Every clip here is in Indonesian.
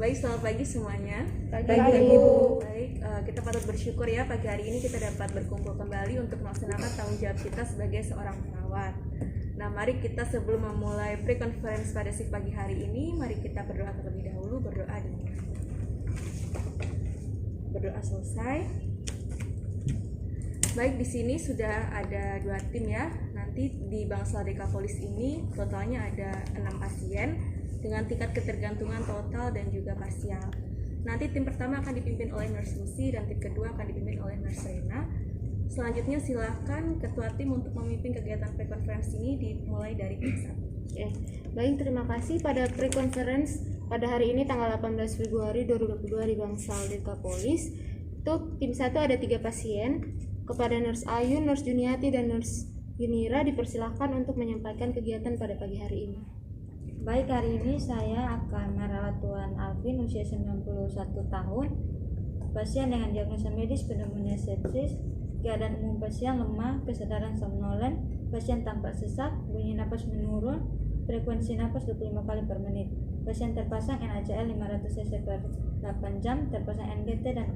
Baik, selamat pagi semuanya. Pagi, Ibu. Baik, kita patut bersyukur ya pagi hari ini kita dapat berkumpul kembali untuk melaksanakan tanggung jawab kita sebagai seorang perawat. Nah, mari kita sebelum memulai pre-conference pada shift pagi hari ini, mari kita berdoa terlebih dahulu, berdoa dimulai. Berdoa selesai. Baik, di sini sudah ada 2 tim ya. Nanti di Bangsal Dekapolis ini totalnya ada 6 pasien dengan tingkat ketergantungan total dan juga parsial. Nanti tim pertama akan dipimpin oleh Nurse Lucy dan tim kedua akan dipimpin oleh Nurse Rena. Selanjutnya silakan ketua tim untuk memimpin kegiatan pre-conference ini dimulai dari tim 1. Baik, terima kasih. Pada pre-conference pada hari ini tanggal 18 Februari 2022 di Bangsal Dekapolis. Untuk tim 1 ada 3 pasien. Kepada Nurse Ayu, Nurse Juniati, dan Nurse Yunira dipersilahkan untuk menyampaikan kegiatan pada pagi hari ini. Baik, hari ini saya akan merawat Tuan Alvin usia 91 tahun. Pasien dengan diagnosa medis pneumonia sepsis, keadaan umum pasien lemah, kesadaran somnolen, pasien tampak sesak, bunyi napas menurun, frekuensi napas 25 kali per menit. Pasien terpasang NaCl 500 cc per 8 jam, terpasang NGT dan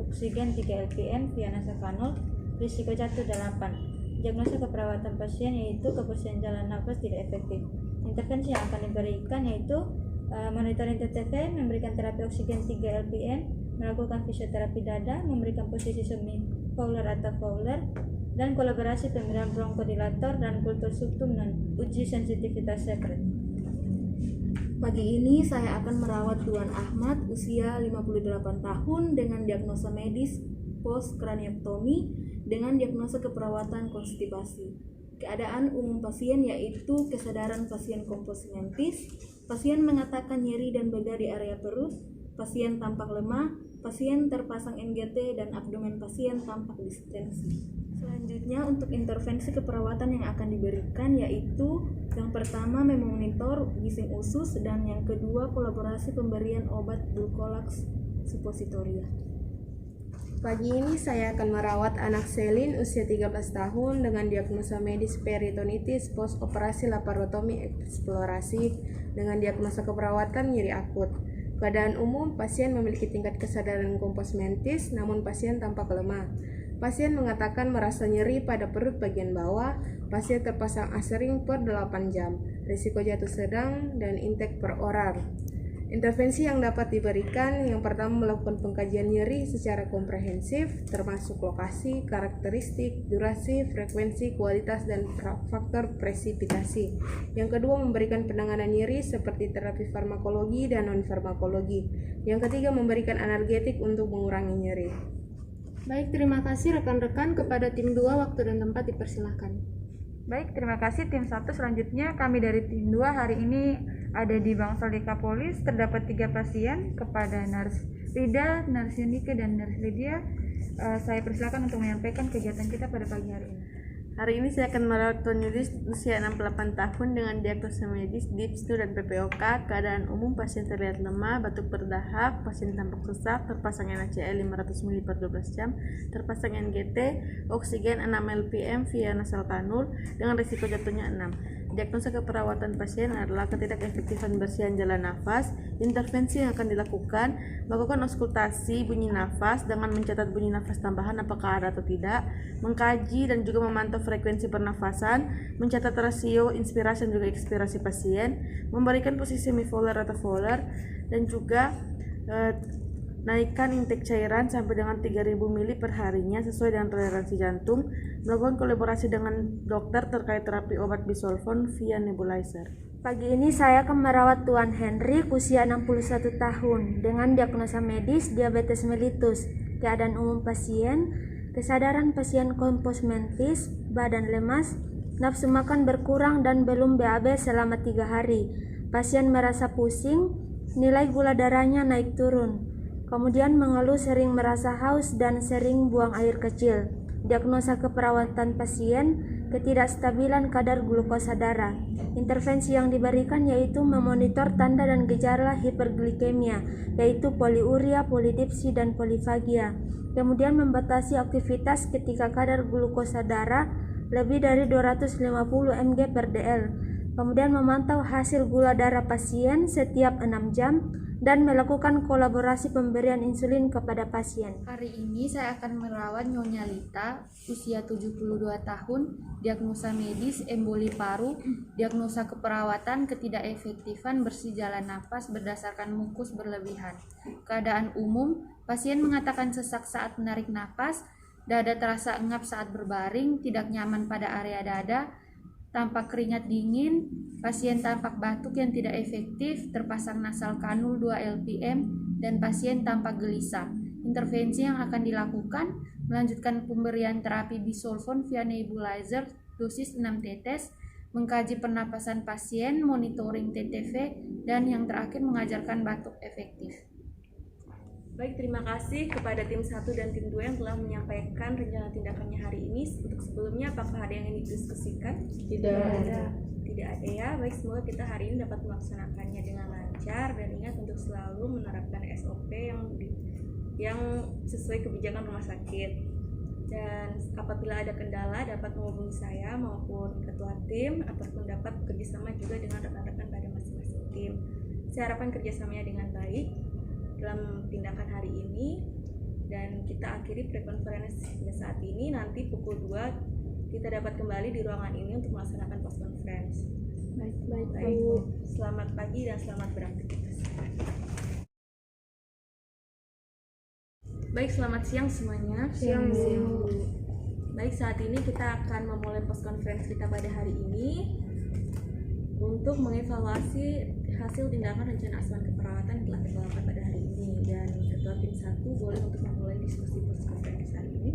oksigen 3 LPM via nasokanul, risiko jatuh 8. Diagnosa keperawatan pasien yaitu kebersihan jalan nafas tidak efektif. Intervensi yang akan diberikan yaitu monitoring TTV, memberikan terapi oksigen 3 LPM, melakukan fisioterapi dada, memberikan posisi semi Fowler atau Fowler, dan kolaborasi pemberian bronkodilator dan kultur subtum dan uji sensitivitas sekret. Pagi ini saya akan merawat Tuan Ahmad usia 58 tahun dengan diagnosa medis post kraniektomi dengan diagnosa keperawatan konstipasi. Keadaan umum pasien yaitu kesadaran pasien kompos mentis, pasien mengatakan nyeri dan beda di area perut, pasien tampak lemah, pasien terpasang NGT, dan abdomen pasien tampak distensi. Selanjutnya untuk intervensi keperawatan yang akan diberikan yaitu yang pertama memonitor bising usus dan yang kedua kolaborasi pemberian obat Dulcolax suppositoria. Pagi ini saya akan merawat anak Selin usia 13 tahun dengan diagnosa medis peritonitis post operasi laparotomi eksplorasi dengan diagnosa keperawatan nyeri akut. Keadaan umum, pasien memiliki tingkat kesadaran kompos mentis namun pasien tampak lemah. Pasien mengatakan merasa nyeri pada perut bagian bawah. Pasien terpasang asering per 8 jam. Risiko jatuh sedang dan intake per oral. Intervensi yang dapat diberikan, yang pertama melakukan pengkajian nyeri secara komprehensif, termasuk lokasi, karakteristik, durasi, frekuensi, kualitas, dan faktor presipitasi. Yang kedua memberikan penanganan nyeri seperti terapi farmakologi dan non-farmakologi. Yang ketiga memberikan analgetik untuk mengurangi nyeri. Baik, terima kasih rekan-rekan. Kepada tim 2 waktu dan tempat dipersilahkan. Baik, terima kasih tim 1. Selanjutnya kami dari tim 2 hari ini ada di Bangsal Dekapolis. Terdapat 3 pasien. Kepada Nurse Rida, Nurse Yunike, dan Nurse Lydia, saya persilakan untuk menyampaikan kegiatan kita pada pagi hari ini. Hari ini saya akan merawat Tuan Yudis usia 68 tahun dengan diagnosa medis DIPS-2 dan PPOK. Keadaan umum, pasien terlihat lemah, batuk berdahak, pasien tampak sesak, terpasang NaCl 500 ml per 12 jam, terpasang NGT, oksigen 6 LPM via nasal kanul dengan risiko jatuhnya 6. Diagnosa keperawatan pasien adalah ketidakefektifan bersihan jalan nafas. Intervensi yang akan dilakukan, melakukan auskultasi bunyi nafas dengan mencatat bunyi nafas tambahan apakah ada atau tidak, mengkaji dan juga memantau frekuensi pernafasan, mencatat rasio inspirasi dan juga ekspirasi pasien, memberikan posisi semi-Fowler atau Fowler, dan juga naikkan intake cairan sampai dengan 3000 ml per harinya sesuai dengan toleransi jantung, melakukan kolaborasi dengan dokter terkait terapi obat bisolfon via nebulizer. Pagi ini saya akan merawat Tuan Henry usia 61 tahun dengan diagnosa medis diabetes mellitus. Keadaan umum pasien, kesadaran pasien kompos mentis, badan lemas, nafsu makan berkurang dan belum BAB selama 3 hari. Pasien merasa pusing, nilai gula darahnya naik turun. Kemudian mengeluh sering merasa haus dan sering buang air kecil. Diagnosa keperawatan pasien, ketidakstabilan kadar glukosa darah. Intervensi yang diberikan yaitu memonitor tanda dan gejala hiperglikemia, yaitu poliuria, polidipsi, dan polifagia. Kemudian membatasi aktivitas ketika kadar glukosa darah lebih dari 250 mg per dl. Kemudian memantau hasil gula darah pasien setiap 6 jam dan melakukan kolaborasi pemberian insulin kepada pasien. Hari ini saya akan merawat Nyonya Lita, usia 72 tahun, diagnosa medis emboli paru, diagnosa keperawatan ketidakefektifan bersih jalan napas berdasarkan mukus berlebihan. Keadaan umum, pasien mengatakan sesak saat menarik napas, dada terasa engap saat berbaring, tidak nyaman pada area dada, tampak keringat dingin, pasien tampak batuk yang tidak efektif, terpasang nasal kanul 2 LPM, dan pasien tampak gelisah. Intervensi yang akan dilakukan, melanjutkan pemberian terapi bisolvon via nebulizer dosis 6 tetes, mengkaji pernapasan pasien, monitoring TTV, dan yang terakhir mengajarkan batuk efektif. Baik, terima kasih kepada tim 1 dan tim 2 yang telah menyampaikan rencana tindakannya hari ini. Untuk sebelumnya, apakah ada yang ingin didiskusikan? Tidak ada. Tidak ada ya. Baik, semoga kita hari ini dapat melaksanakannya dengan lancar dan ingat untuk selalu menerapkan SOP yang sesuai kebijakan rumah sakit. Dan apabila ada kendala dapat menghubungi saya maupun ketua tim ataupun dapat bekerjasama juga dengan rekan-rekan pada masing-masing tim. Saya harapkan kerjasamanya dengan baik dalam tindakan hari ini, dan kita akhiri pre-conference hingga saat ini. Nanti pukul 2 kita dapat kembali di ruangan ini untuk melaksanakan post conference. Baik. Selamat pagi dan selamat beraktivitas. Baik, selamat siang semuanya. Siang, Bu. Baik, saat ini kita akan memulai post conference kita pada hari ini untuk mengevaluasi hasil tindakan rencana asuhan keperawatan yang telah kita lakukan pada hari ini, dan ketua tim 1 boleh untuk memulai diskusi post conference hari ini.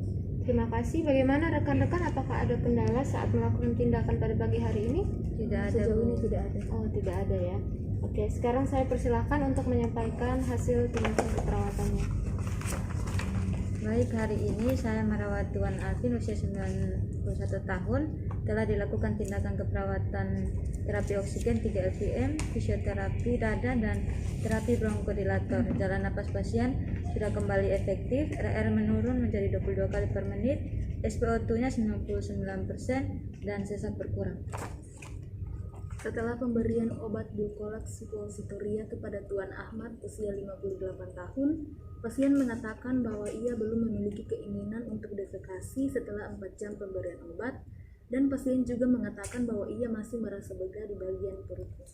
Terima kasih. Bagaimana rekan-rekan? Apakah ada kendala saat melakukan tindakan pada pagi hari ini? Tidak ada, Sejauh Bu. ini tidak ada. Oh, tidak ada ya. Oke, sekarang saya persilahkan untuk menyampaikan hasil tindakan keperawatannya. Baik, hari ini saya merawat Tuan Alvin usia 91 tahun. Telah dilakukan tindakan keperawatan terapi oksigen 3 LVM, fisioterapi dada, dan terapi bronkodilator. Jalan napas pasien sudah kembali efektif, RR menurun menjadi 22 kali per menit, SpO2-nya 99%, dan sesak berkurang. Setelah pemberian obat Dulcolax suppositoria kepada Tuan Ahmad usia 58 tahun, pasien mengatakan bahwa ia belum memiliki keinginan untuk defekasi setelah 4 jam pemberian obat, dan pasien juga mengatakan bahwa ia masih merasa begah di bagian perutnya.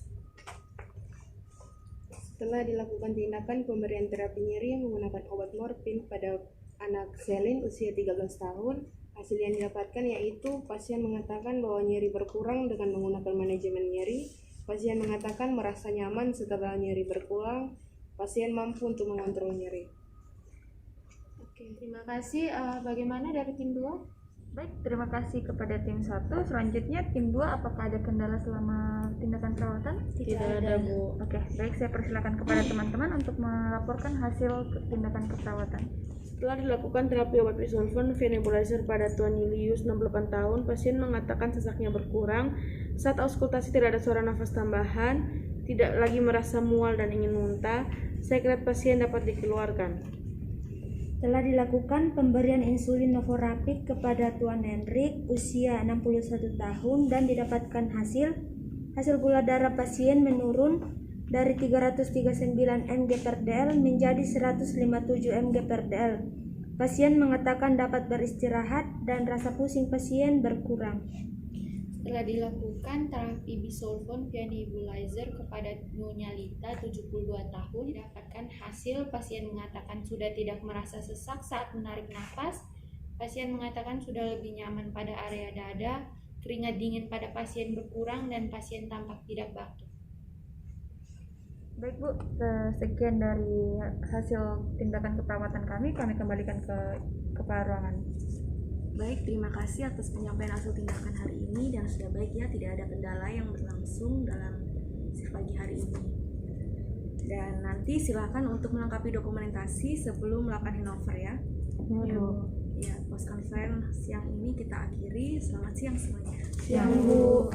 Setelah dilakukan tindakan pemberian terapi nyeri yang menggunakan obat morfin pada anak Selin usia 13 tahun, hasil yang didapatkan yaitu pasien mengatakan bahwa nyeri berkurang dengan menggunakan manajemen nyeri, pasien mengatakan merasa nyaman setelah nyeri berkurang, pasien mampu untuk mengontrol nyeri. Oke, terima kasih. Bagaimana dari tim 2? Baik, terima kasih kepada tim 1. Selanjutnya tim 2, apakah ada kendala selama tindakan perawatan? Tidak ada, Bu. Oke, baik, saya persilakan kepada teman-teman untuk melaporkan hasil tindakan keperawatan. Setelah dilakukan terapi obat bisolvon via nebulizer pada Tuan Julius 68 tahun, pasien mengatakan sesaknya berkurang. Saat auskultasi tidak ada suara nafas tambahan, tidak lagi merasa mual dan ingin muntah. Sekret pasien dapat dikeluarkan. Telah dilakukan pemberian insulin Novorapid kepada Tuan Hendrik usia 61 tahun dan didapatkan hasil gula darah pasien menurun dari 339 mg/dl menjadi 157 mg/dl. Pasien mengatakan dapat beristirahat dan rasa pusing pasien berkurang. Setelah dilakukan terapi bisolvon via nebulizer kepada Nyonya Lita 72 tahun, didapatkan hasil pasien mengatakan sudah tidak merasa sesak saat menarik nafas, pasien mengatakan sudah lebih nyaman pada area dada, keringat dingin pada pasien berkurang, dan pasien tampak tidak batuk. Baik, Bu, sekian dari hasil tindakan keperawatan kami kembalikan ke ruangan. Baik, terima kasih atas penyampaian hasil tindakan hari ini, dan sudah baik ya, tidak ada kendala yang berlangsung dalam shift pagi hari ini. Dan nanti silakan untuk melengkapi dokumentasi sebelum melakukan handover ya. Ya, post conference siang ini kita akhiri. Selamat siang semuanya. Siang, Bu.